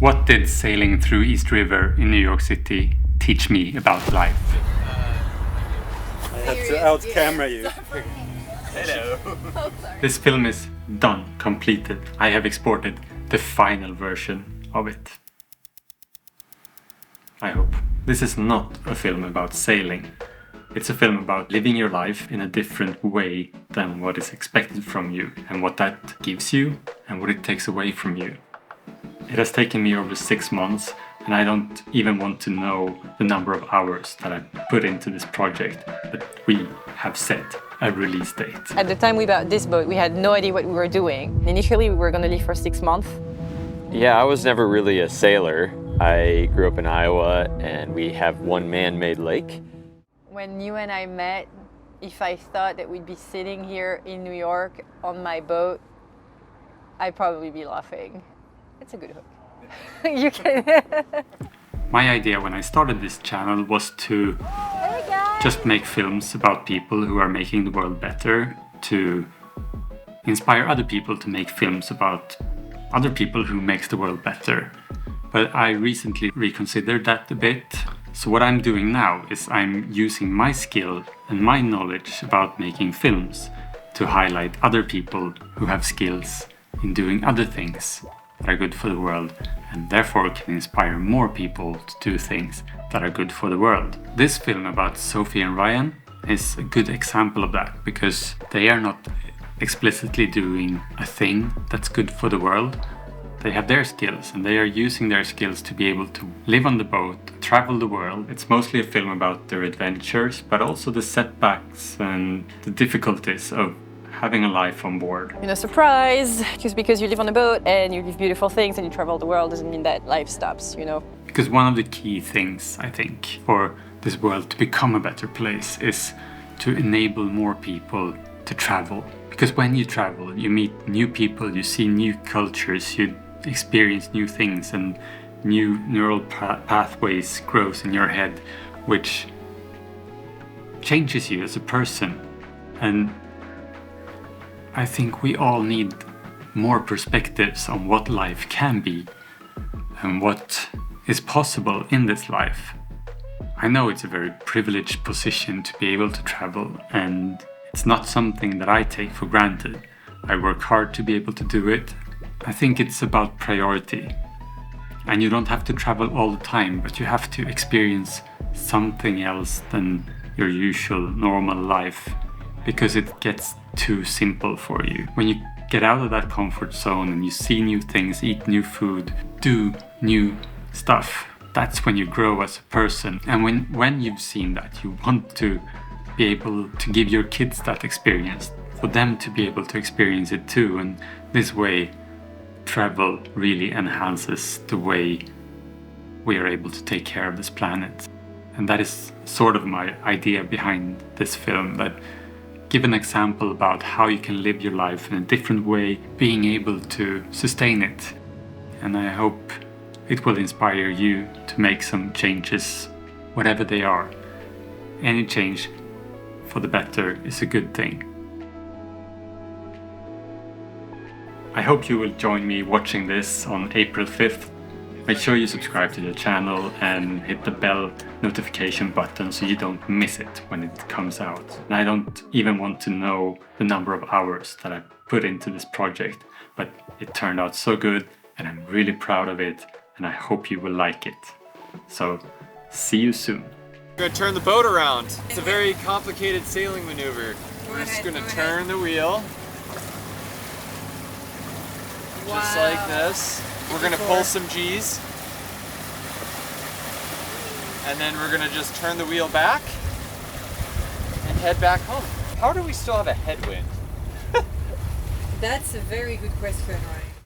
What did sailing through East River in New York City teach me about life? I had to out-camera you. Hello. Oh, sorry. This film is done, completed. I have exported the final version of it. I hope. This is not a film about sailing. It's a film about living your life in a different way than what is expected from you, and what that gives you and what it takes away from you. It has taken me over 6 months, and I don't even want to know the number of hours that I put into this project, but we have set a release date. At the time we bought this boat, we had no idea what we were doing. Initially, we were going to leave for 6 months. Yeah, I was never really a sailor. I grew up in Iowa, and we have one man-made lake. When you and I met, if I thought that we'd be sitting here in New York on my boat, I'd probably be laughing. It's a good hook. You can. My idea when I started this channel was to just make films about people who are making the world better, to inspire other people to make films about other people who makes the world better. But I recently reconsidered that a bit. So what I'm doing now is I'm using my skill and my knowledge about making films to highlight other people who have skills in doing other things that are good for the world, and therefore can inspire more people to do things that are good for the world. This film about Sophie and Ryan is a good example of that, because they are not explicitly doing a thing that's good for the world. They have their skills, and they are using their skills to be able to live on the boat, travel the world. It's mostly a film about their adventures, but also the setbacks and the difficulties of having a life on board. You know, surprise! Just because you live on a boat and you live beautiful things and you travel the world doesn't mean that life stops, you know? Because one of the key things, I think, for this world to become a better place is to enable more people to travel. Because when you travel, you meet new people, you see new cultures, you experience new things, and new neural pathways grows in your head, which changes you as a person. And I think we all need more perspectives on what life can be and what is possible in this life. I know it's a very privileged position to be able to travel, and it's not something that I take for granted. I work hard to be able to do it. I think it's about priority. And you don't have to travel all the time, but you have to experience something else than your usual normal life, because it gets too simple for you. When you get out of that comfort zone and you see new things, eat new food, do new stuff, that's when you grow as a person. And when you've seen that, you want to be able to give your kids that experience, for them to be able to experience it too. And this way, travel really enhances the way we are able to take care of this planet. And that is sort of my idea behind this film, that give an example about how you can live your life in a different way, being able to sustain it. And I hope it will inspire you to make some changes, whatever they are. Any change for the better is a good thing. I hope you will join me watching this on April 5th. Make sure you subscribe to the channel and hit the bell notification button so you don't miss it when it comes out. And I don't even want to know the number of hours that I put into this project, but it turned out so good and I'm really proud of it, and I hope you will like it. So, see you soon. We're gonna turn the boat around. It's a very complicated sailing maneuver. We're just gonna turn the wheel. Just like this. We're gonna pull some G's. And then we're gonna just turn the wheel back and head back home. How do we still have a headwind? That's a very good question, Ryan.